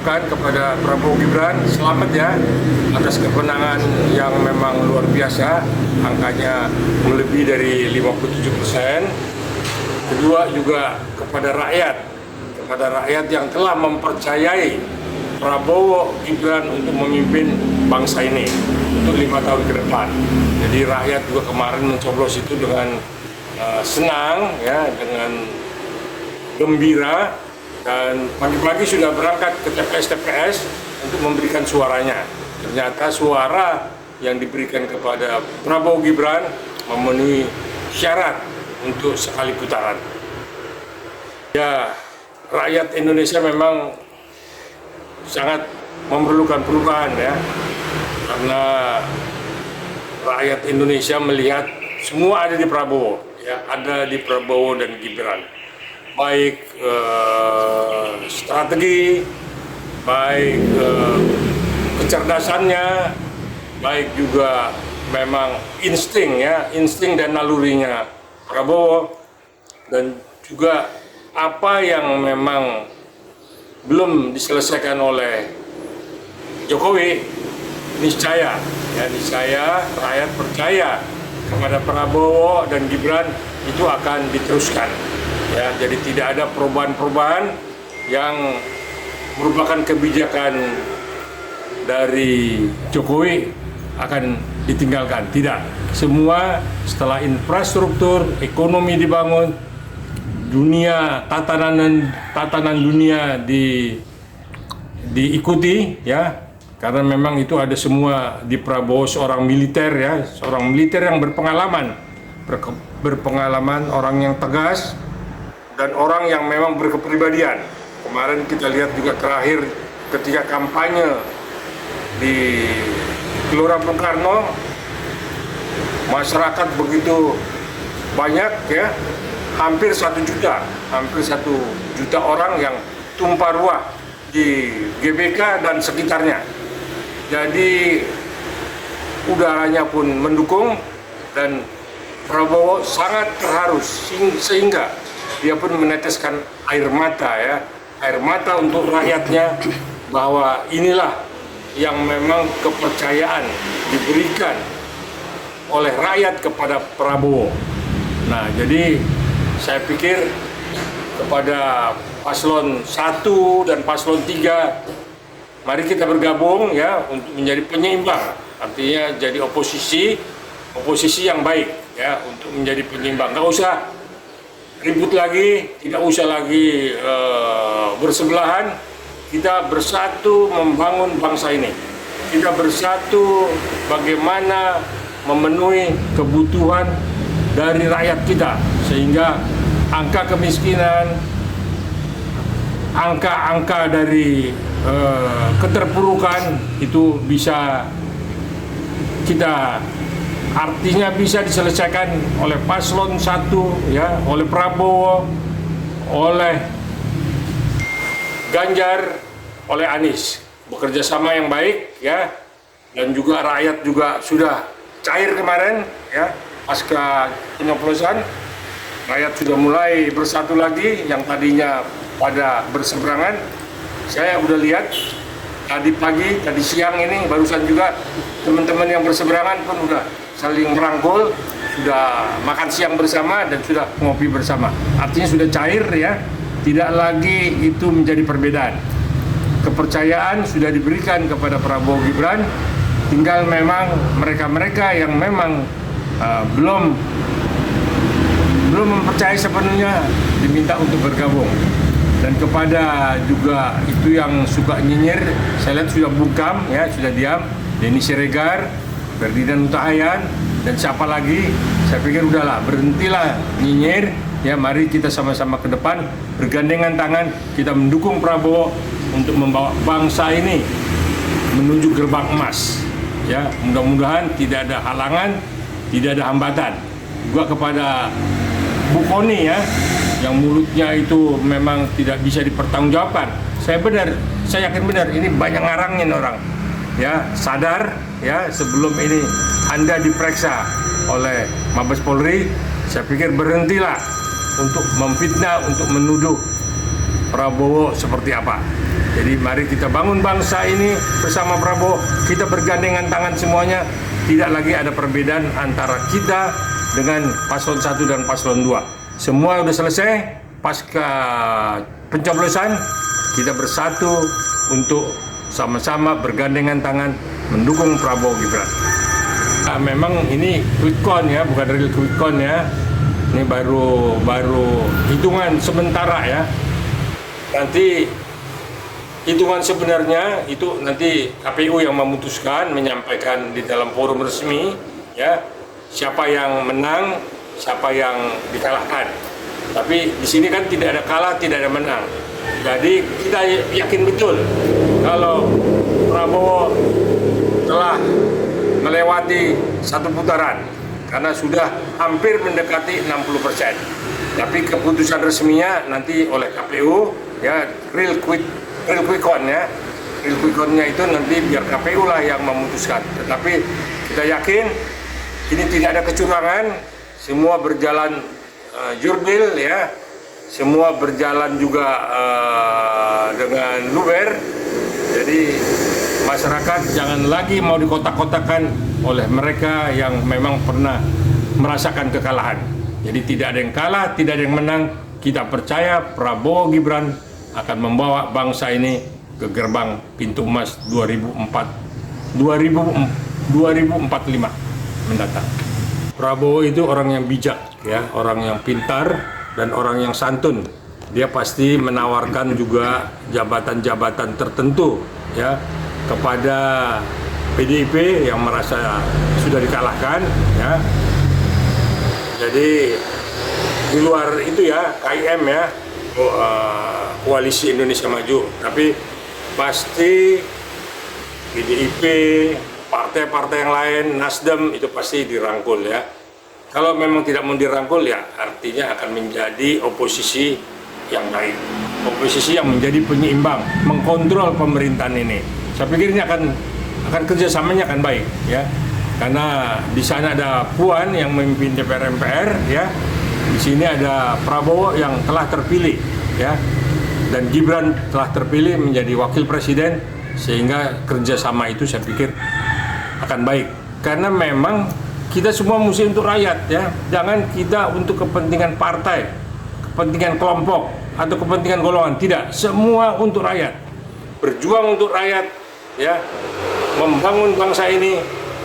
ucapkan kepada Prabowo Gibran selamat ya atas kemenangan yang memang luar biasa, angkanya melebihi dari 57%. Kedua juga kepada rakyat yang telah mempercayai Prabowo Gibran untuk memimpin bangsa ini untuk 5 tahun ke depan. Jadi rakyat juga kemarin mencoblos itu dengan senang ya, dengan gembira, dan pagi-pagi sudah berangkat ke TPS untuk memberikan suaranya. Ternyata suara yang diberikan kepada Prabowo Gibran memenuhi syarat untuk sekali putaran. Ya, rakyat Indonesia memang sangat memerlukan perubahan ya, karena rakyat Indonesia melihat semua ada di Prabowo, ya, ada di Prabowo dan Gibran. Baik strategi, baik kecerdasannya, baik juga memang insting dan nalurinya Prabowo, dan juga apa yang memang belum diselesaikan oleh Jokowi, niscaya rakyat percaya kepada Prabowo dan Gibran itu akan diteruskan. Ya, jadi tidak ada perubahan-perubahan yang merupakan kebijakan dari Jokowi akan ditinggalkan. Tidak, semua setelah infrastruktur ekonomi dibangun, tatanan dunia diikuti ya, karena memang itu ada semua di Prabowo, seorang militer yang berpengalaman, orang yang tegas dan orang yang memang berkepribadian. Kemarin kita lihat juga terakhir ketika kampanye di Gelora Bung Karno, masyarakat begitu banyak ya, hampir 1 juta orang yang tumpah ruah di GBK dan sekitarnya. Jadi udaranya pun mendukung dan Prabowo sangat terharu sehingga dia pun meneteskan air mata untuk rakyatnya, bahwa inilah yang memang kepercayaan diberikan oleh rakyat kepada Prabowo. Nah, jadi saya pikir kepada paslon 1 dan paslon 3, mari kita bergabung ya untuk menjadi penyeimbang, artinya jadi oposisi yang baik ya, untuk menjadi penyeimbang. Nggak usah ribut lagi, tidak usah lagi bersebelahan. Kita bersatu membangun bangsa ini. Kita bersatu bagaimana memenuhi kebutuhan dari rakyat kita, sehingga angka kemiskinan, angka dari keterpurukan itu bisa bisa diselesaikan oleh paslon 1 ya, oleh Prabowo, oleh Ganjar, oleh Anies. Bekerja sama yang baik ya, dan juga rakyat juga sudah cair kemarin ya, pasca penyoblosan. Rakyat sudah mulai bersatu lagi, yang tadinya pada berseberangan. Saya udah lihat tadi pagi, tadi siang ini barusan juga teman-teman yang berseberangan pun udah saling merangkul, sudah makan siang bersama dan sudah ngopi bersama. Artinya sudah cair ya, tidak lagi itu menjadi perbedaan. Kepercayaan sudah diberikan kepada Prabowo Gibran, tinggal memang mereka-mereka yang memang belum mempercayai sepenuhnya diminta untuk bergabung. Dan kepada juga itu yang suka nyinyir, saya lihat sudah bungkam ya, sudah diam. Denny Siregar, Ferdinand Hutahayan, dan siapa lagi, saya pikir udahlah, berhentilah nyinyir ya, mari kita sama-sama ke depan bergandengan tangan, kita mendukung Prabowo untuk membawa bangsa ini menuju gerbang emas ya. Mudah-mudahan tidak ada halangan, tidak ada hambatan. Juga kepada Bu Koni ya, yang mulutnya itu memang tidak bisa dipertanggungjawabkan. Saya yakin benar ini banyak ngarangin orang ya, sadar ya, sebelum ini Anda diperiksa oleh Mabes Polri, saya pikir berhentilah untuk memfitnah, untuk menuduh Prabowo seperti apa. Jadi mari kita bangun bangsa ini bersama Prabowo, kita bergandengan tangan semuanya, tidak lagi ada perbedaan antara kita dengan paslon 1 dan paslon 2. Semua sudah selesai, pasca pencoblosan kita bersatu untuk sama-sama bergandengan tangan mendukung Prabowo Gibran. Nah, memang ini quick count ya, bukan real quick count ya. Ini baru hitungan sementara ya. Nanti hitungan sebenarnya itu nanti KPU yang memutuskan, menyampaikan di dalam forum resmi ya, siapa yang menang, siapa yang dikalahkan. Tapi di sini kan tidak ada kalah, tidak ada menang. Jadi kita yakin betul kalau Prabowo telah melewati satu putaran karena sudah hampir mendekati 60%. Tapi keputusan resminya nanti oleh KPU ya, real quick count ya. Real quick count-nya itu nanti biar KPU lah yang memutuskan. Tetapi kita yakin ini tidak ada kecurangan, semua berjalan jurdil ya. Semua berjalan juga dengan luber. Jadi masyarakat jangan lagi mau dikotak-kotakan oleh mereka yang memang pernah merasakan kekalahan. Jadi tidak ada yang kalah, tidak ada yang menang. Kita percaya Prabowo Gibran akan membawa bangsa ini ke gerbang pintu emas 2045 mendatang. Prabowo itu orang yang bijak ya, orang yang pintar dan orang yang santun. Dia pasti menawarkan juga jabatan-jabatan tertentu ya kepada PDIP yang merasa sudah dikalahkan ya. Jadi di luar itu ya KIM ya, Koalisi Indonesia Maju, tapi pasti PDIP, partai-partai yang lain, Nasdem itu pasti dirangkul ya. Kalau memang tidak mau dirangkul ya artinya akan menjadi oposisi yang baik, oposisi yang menjadi penyeimbang, mengkontrol pemerintahan ini. Saya pikir ini akan kerjasamanya akan baik ya, karena di sana ada Puan yang memimpin DPR MPR ya, di sini ada Prabowo yang telah terpilih ya, dan Gibran telah terpilih menjadi wakil presiden, sehingga kerjasama itu saya pikir akan baik, karena memang kita semua mesti untuk rakyat ya, jangan kita untuk kepentingan partai, kepentingan kelompok atau kepentingan golongan, tidak, semua untuk rakyat, berjuang untuk rakyat ya, membangun bangsa ini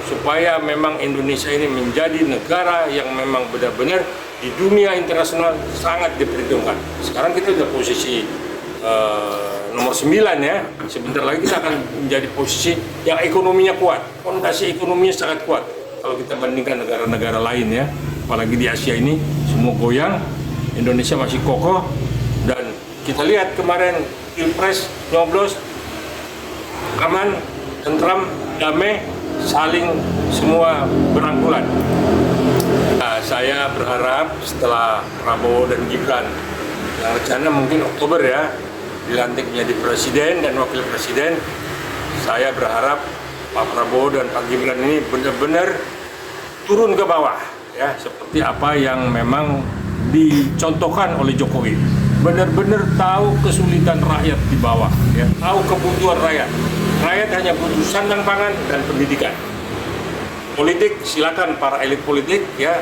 supaya memang Indonesia ini menjadi negara yang memang benar-benar di dunia internasional sangat diperhitungkan. Sekarang kita sudah posisi nomor 9 ya, sebentar lagi kita akan menjadi posisi yang ekonominya kuat, fondasi ekonominya sangat kuat. Kalau kita bandingkan negara-negara lain ya, apalagi di Asia ini semua goyang, Indonesia masih kokoh. Dan kita lihat kemarin Pilpres nyoblos aman, tentram, damai, saling semua berangkulan. Nah, saya berharap setelah Prabowo dan Gibran yang rencana mungkin Oktober ya dilantik menjadi presiden dan wakil presiden, saya berharap Pak Prabowo dan Pak Gibran ini benar-benar turun ke bawah ya, seperti apa yang memang dicontohkan oleh Jokowi. Benar-benar tahu kesulitan rakyat di bawah ya, tahu kebutuhan rakyat. Rakyat hanya butuh sandang pangan dan pendidikan. Politik silakan para elit politik ya.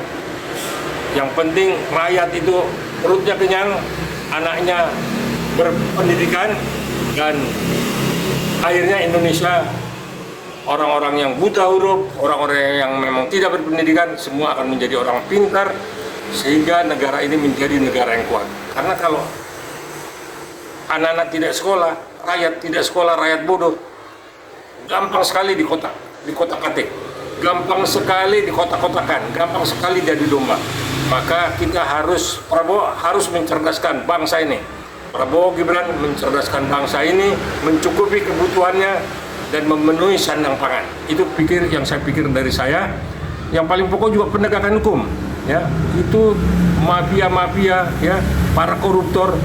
Yang penting rakyat itu perutnya kenyang, anaknya berpendidikan, dan akhirnya Indonesia orang-orang yang buta huruf, orang-orang yang memang tidak berpendidikan, semua akan menjadi orang pintar, sehingga negara ini menjadi negara yang kuat. Karena kalau anak-anak tidak sekolah, rakyat bodoh, gampang sekali dikotak-katik, gampang sekali dikotak-kotakan, gampang sekali jadi domba. Maka kita Prabowo harus mencerdaskan bangsa ini. Prabowo Gibran mencerdaskan bangsa ini, mencukupi kebutuhannya, dan memenuhi sandang pangan. Itu yang saya pikir dari saya. Yang paling pokok juga penegakan hukum ya, itu mafia-mafia ya, para koruptor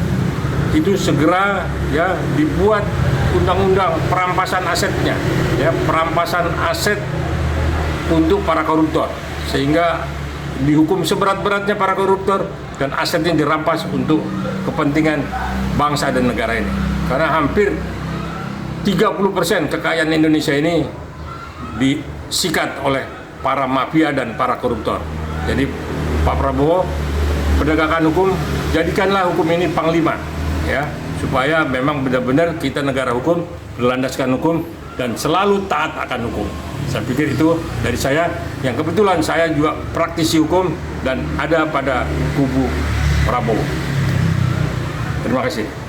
itu segera ya dibuat undang-undang perampasan asetnya ya, perampasan aset untuk para koruptor, sehingga dihukum seberat-beratnya para koruptor dan asetnya dirampas untuk kepentingan bangsa dan negara ini. Karena hampir 30% kekayaan Indonesia ini disikat oleh para mafia dan para koruptor. Jadi Pak Prabowo, penegakan hukum, jadikanlah hukum ini panglima, ya, supaya memang benar-benar kita negara hukum, berlandaskan hukum, dan selalu taat akan hukum. Saya pikir itu dari saya, yang kebetulan saya juga praktisi hukum dan ada pada kubu Prabowo. Terima kasih.